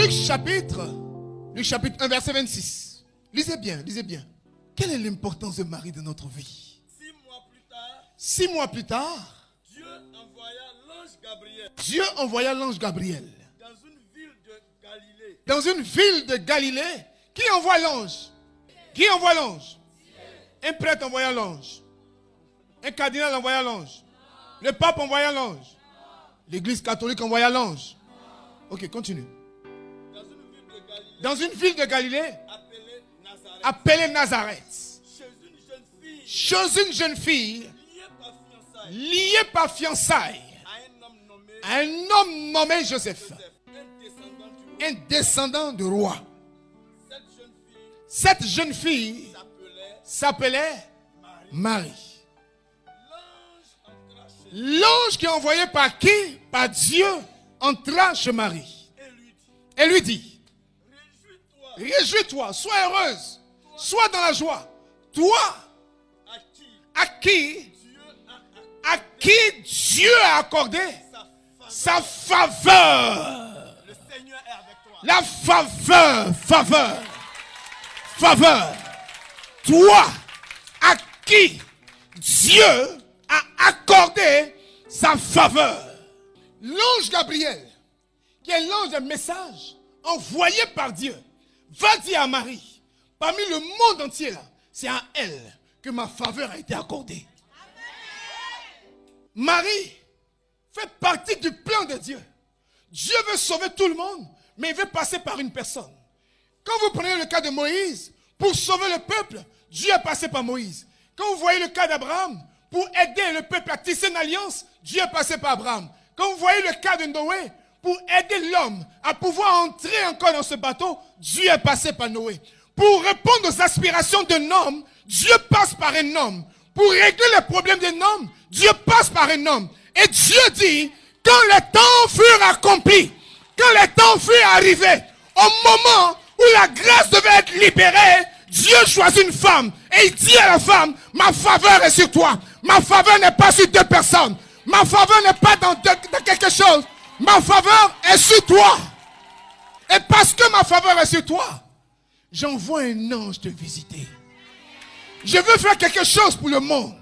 Luc chapitre 1, verset 26. Lisez bien, lisez bien. Quelle est l'importance de Marie dans notre vie? 6 mois plus tard, Dieu envoya l'ange Gabriel. Dans une ville de Galilée. Qui envoie l'ange? Qui envoie l'ange? Un prêtre envoya l'ange. Un cardinal envoya l'ange. Le pape envoya l'ange. L'église catholique envoya l'ange. Ok, continue. Dans une ville de Galilée, appelée Nazareth. Chez une jeune fille, liée par fiançailles à un homme nommé Joseph, un descendant de roi. Cette jeune fille s'appelait Marie. L'ange qui est envoyé par qui? Par Dieu entra chez Marie et lui dit: réjouis-toi, sois heureuse, sois dans la joie. Toi, à qui Dieu a accordé sa faveur. La faveur. Toi, à qui Dieu a accordé sa faveur. L'ange Gabriel, qui est l'ange de message envoyé par Dieu, va dire à Marie, parmi le monde entier là, c'est à elle que ma faveur a été accordée. Marie fait partie du plan de Dieu. Dieu veut sauver tout le monde, mais il veut passer par une personne. Quand vous prenez le cas de Moïse, pour sauver le peuple, Dieu est passé par Moïse. Quand vous voyez le cas d'Abraham, pour aider le peuple à tisser une alliance, Dieu est passé par Abraham. Quand vous voyez le cas de Noé, pour aider l'homme à pouvoir entrer encore dans ce bateau, Dieu est passé par Noé. Pour répondre aux aspirations d'un homme, Dieu passe par un homme. Pour régler les problèmes d'un homme, Dieu passe par un homme. Et Dieu dit, quand le temps fut accompli, quand le temps fut arrivé, au moment où la grâce devait être libérée, Dieu choisit une femme. Et il dit à la femme, ma faveur est sur toi. Ma faveur n'est pas sur deux personnes. Ma faveur n'est pas dans quelque chose. Ma faveur est sur toi. Et parce que ma faveur est sur toi, j'envoie un ange te visiter. Je veux faire quelque chose pour le monde.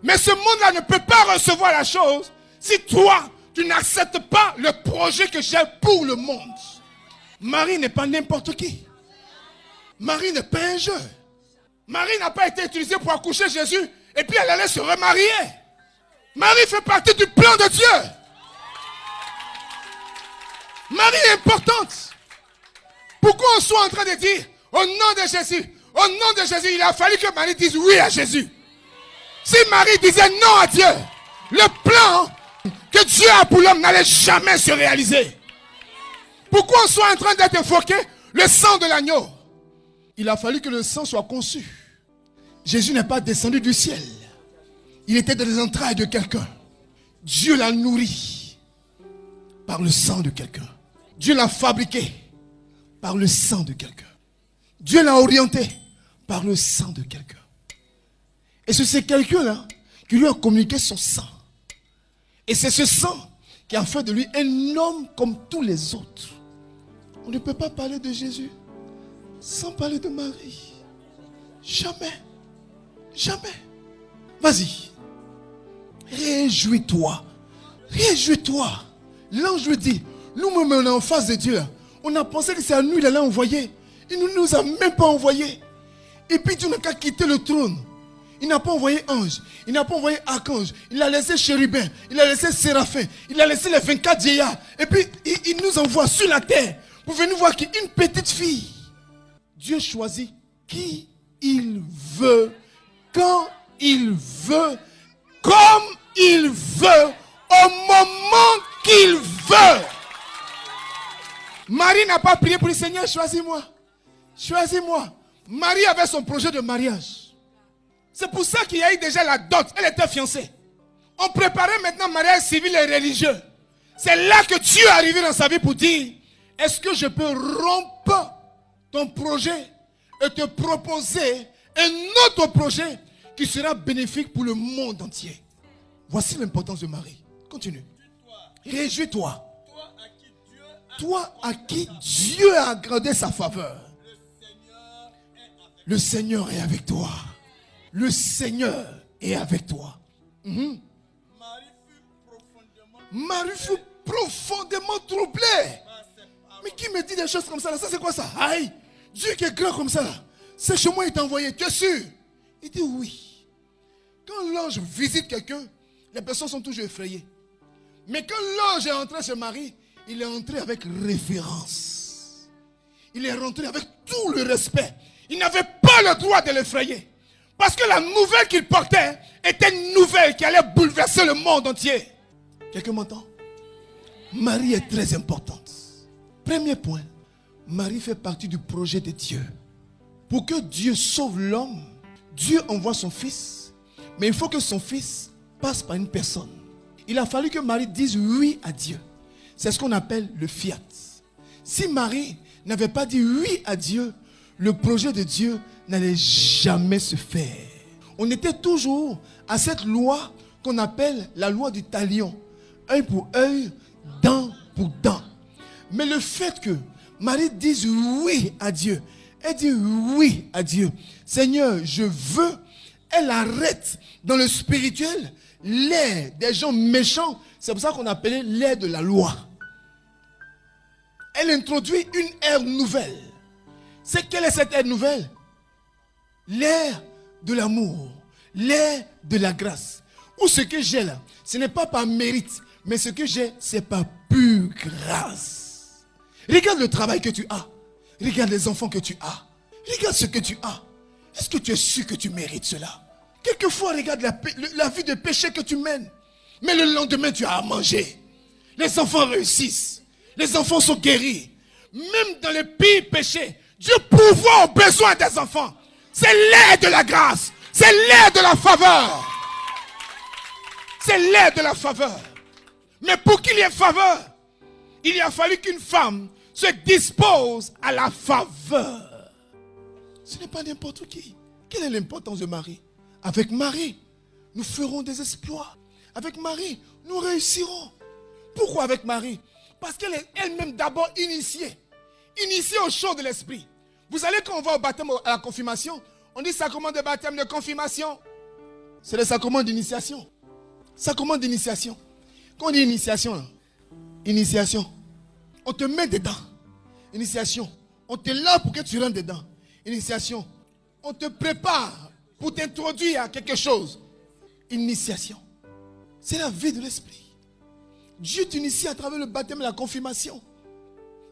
Mais ce monde-là ne peut pas recevoir la chose si toi, tu n'acceptes pas le projet que j'ai pour le monde. Marie n'est pas n'importe qui. Marie n'est pas un jeu. Marie n'a pas été utilisée pour accoucher Jésus et puis elle allait se remarier. Marie fait partie du plan de Dieu. Marie est importante. Pourquoi on soit en train de dire au nom de Jésus, au nom de Jésus, il a fallu que Marie dise oui à Jésus. Si Marie disait non à Dieu, le plan que Dieu a pour l'homme n'allait jamais se réaliser. Pourquoi on soit en train d'être invoqué le sang de l'agneau? Il a fallu que le sang soit conçu. Jésus n'est pas descendu du ciel. Il était dans les entrailles de quelqu'un. Dieu l'a nourri par le sang de quelqu'un. Dieu l'a fabriqué par le sang de quelqu'un. Dieu l'a orienté par le sang de quelqu'un. Et c'est ce quelqu'un-là qui lui a communiqué son sang. Et c'est ce sang qui a fait de lui un homme comme tous les autres. On ne peut pas parler de Jésus sans parler de Marie. Jamais. Jamais. Vas-y. Réjouis-toi. Réjouis-toi. L'ange lui dit, nous-mêmes on est en face de Dieu. On a pensé que c'est à nous qu'il allait envoyer. Il ne nous a même pas envoyé. Et puis Dieu n'a qu'à quitter le trône. Il n'a pas envoyé ange. Il n'a pas envoyé archange. Il a laissé chérubin. Il a laissé séraphin. Il a laissé les 24 vieillards. Et puis il nous envoie sur la terre pour venir voir qu'une petite fille. Dieu choisit qui il veut, quand il veut, comme il veut, au moment qu'il veut. Marie n'a pas prié pour le Seigneur, choisis-moi. Choisis-moi. Marie avait son projet de mariage. C'est pour ça qu'il y a eu déjà la dot. Elle était fiancée. On préparait maintenant le mariage civil et religieux. C'est là que Dieu est arrivé dans sa vie pour dire, est-ce que je peux rompre ton projet et te proposer un autre projet qui sera bénéfique pour le monde entier. Voici l'importance de Marie. Continue. Réjouis-toi. toi à qui Dieu a accordé sa faveur. Le Seigneur est avec toi. Le Seigneur est avec toi. Marie fut profondément troublée. Mais qui me dit des choses comme ça là? Ça c'est quoi ça? Aïe, Dieu qui est grand comme ça là, c'est chez moi il t'a envoyé, tu es sûr? Il dit oui. Quand l'ange visite quelqu'un, les personnes sont toujours effrayées. Mais quand l'ange est entré chez Marie, il est entré avec révérence. Il est rentré avec tout le respect. Il n'avait pas le droit de l'effrayer. Parce que la nouvelle qu'il portait était une nouvelle qui allait bouleverser le monde entier. Quelqu'un m'entend? Marie est très importante. Premier point, Marie fait partie du projet de Dieu. Pour que Dieu sauve l'homme, Dieu envoie son fils. Mais il faut que son fils passe par une personne. Il a fallu que Marie dise oui à Dieu. C'est ce qu'on appelle le fiat. Si Marie n'avait pas dit oui à Dieu, le projet de Dieu n'allait jamais se faire. On était toujours à cette loi qu'on appelle la loi du talion. Œil pour œil, dent pour dent. Mais le fait que Marie dise oui à Dieu, elle dit oui à Dieu. Seigneur, je veux. Elle arrête dans le spirituel l'ère des gens méchants. C'est pour ça qu'on appelait l'ère de la loi. Elle introduit une ère nouvelle. Quelle est cette ère nouvelle? L'ère de l'amour, l'ère de la grâce. Où ce que j'ai là, ce n'est pas par mérite, mais ce que j'ai, c'est par pure grâce. Regarde le travail que tu as. Regarde les enfants que tu as. Regarde ce que tu as. Est-ce que tu es sûr que tu mérites cela? Quelquefois, regarde la vie de péché que tu mènes. Mais le lendemain, tu as à manger. Les enfants réussissent. Les enfants sont guéris. Même dans les pires péchés, Dieu pourvoit aux besoins des enfants. C'est l'ère de la grâce. C'est l'ère de la faveur. C'est l'ère de la faveur. Mais pour qu'il y ait faveur, il a fallu qu'une femme se dispose à la faveur. Ce n'est pas n'importe qui. Quelle est l'importance de Marie? Avec Marie, nous ferons des exploits. Avec Marie, nous réussirons. Pourquoi avec Marie? Parce qu'elle est elle-même d'abord initiée. Initiée aux choses de l'esprit. Vous savez, quand on va au baptême, à la confirmation, on dit sacrement de baptême, de confirmation. C'est le sacrement d'initiation. Sacrement d'initiation. Quand on dit initiation, là, initiation, on te met dedans. Initiation, on te lave pour que tu rentres dedans. Initiation, on te prépare pour t'introduire à quelque chose. Initiation, c'est la vie de l'esprit. Dieu t'initie à travers le baptême et la confirmation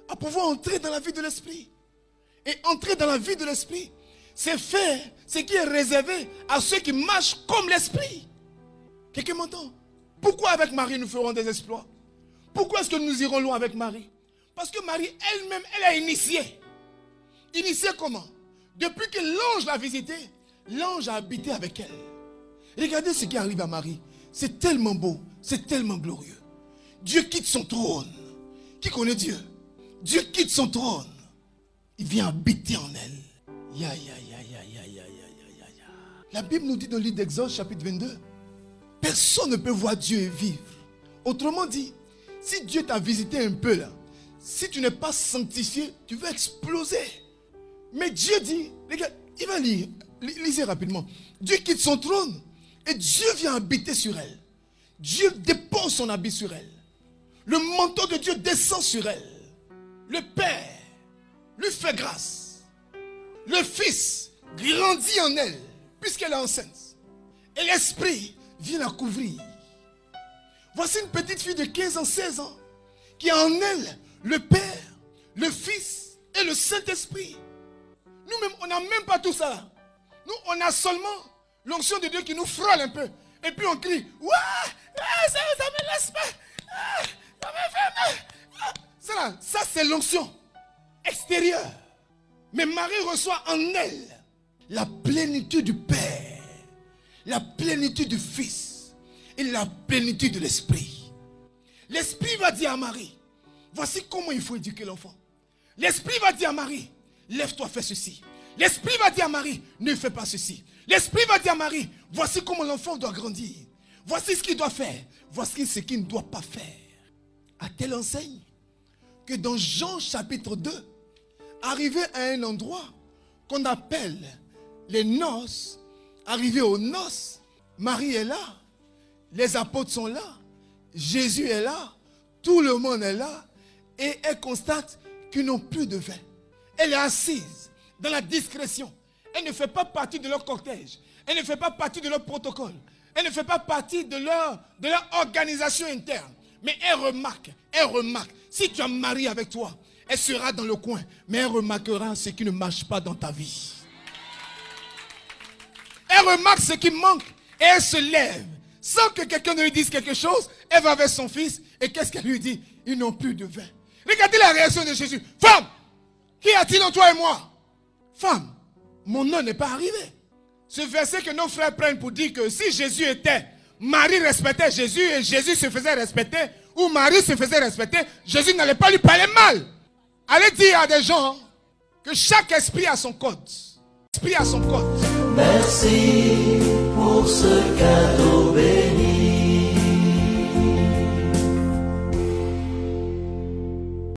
à pouvoir entrer dans la vie de l'esprit. Et entrer dans la vie de l'esprit, c'est faire ce qui est réservé à ceux qui marchent comme l'esprit. Quelqu'un m'entend? Pourquoi avec Marie nous ferons des exploits? Pourquoi est-ce que nous irons loin avec Marie? Parce que Marie elle-même, elle a initié. Initié comment? Depuis que l'ange l'a visitée, l'ange a habité avec elle. Regardez ce qui arrive à Marie. C'est tellement beau, c'est tellement glorieux. Dieu quitte son trône. Qui connaît Dieu? Dieu quitte son trône. Il vient habiter en elle. La Bible nous dit dans le livre d'Exode, chapitre 22, personne ne peut voir Dieu et vivre. Autrement dit, si Dieu t'a visité un peu là, si tu n'es pas sanctifié, tu vas exploser. Mais Dieu dit, regarde, il va lire, lisez rapidement. Dieu quitte son trône et Dieu vient habiter sur elle. Dieu dépose son habit sur elle. Le manteau de Dieu descend sur elle. Le Père lui fait grâce. Le Fils grandit en elle, puisqu'elle est enceinte. Et l'Esprit vient la couvrir. Voici une petite fille de 15 ans, 16 ans, qui a en elle le Père, le Fils et le Saint-Esprit. Nous-mêmes, on n'a même pas tout ça. Nous, on a seulement l'onction de Dieu qui nous frôle un peu. Et puis on crie, ouais, ça me laisse pas. Ça me fait mal. Ça c'est l'onction extérieure. Mais Marie reçoit en elle la plénitude du Père, la plénitude du Fils et la plénitude de l'Esprit. L'Esprit va dire à Marie, voici comment il faut éduquer l'enfant. L'Esprit va dire à Marie, lève-toi, fais ceci. L'Esprit va dire à Marie, ne fais pas ceci. L'Esprit va dire à Marie, voici comment l'enfant doit grandir. Voici ce qu'il doit faire. Voici ce qu'il ne doit pas faire. À telle enseigne que dans Jean chapitre 2, arrivé à un endroit qu'on appelle les noces, arrivé aux noces, Marie est là, les apôtres sont là, Jésus est là, tout le monde est là, et elle constate qu'ils n'ont plus de vin. Elle est assise dans la discrétion. Elle ne fait pas partie de leur cortège. Elle ne fait pas partie de leur protocole. Elle ne fait pas partie de leur organisation interne. Mais elle remarque. Si tu as Marie avec toi, elle sera dans le coin. Mais elle remarquera ce qui ne marche pas dans ta vie. Elle remarque ce qui manque. Et elle se lève. Sans que quelqu'un ne lui dise quelque chose, elle va vers son fils. Et qu'est-ce qu'elle lui dit? Ils n'ont plus de vin. Regardez la réaction de Jésus. Femme, qu'y a-t-il entre toi et moi? Femme, mon heure n'est pas arrivée. Ce verset que nos frères prennent pour dire que si Jésus était, Marie respectait Jésus et Jésus se faisait respecter, ou Marie se faisait respecter, Jésus n'allait pas lui parler mal. Allez dire à des gens que chaque esprit a son code. Esprit a son code. Merci pour ce cadeau.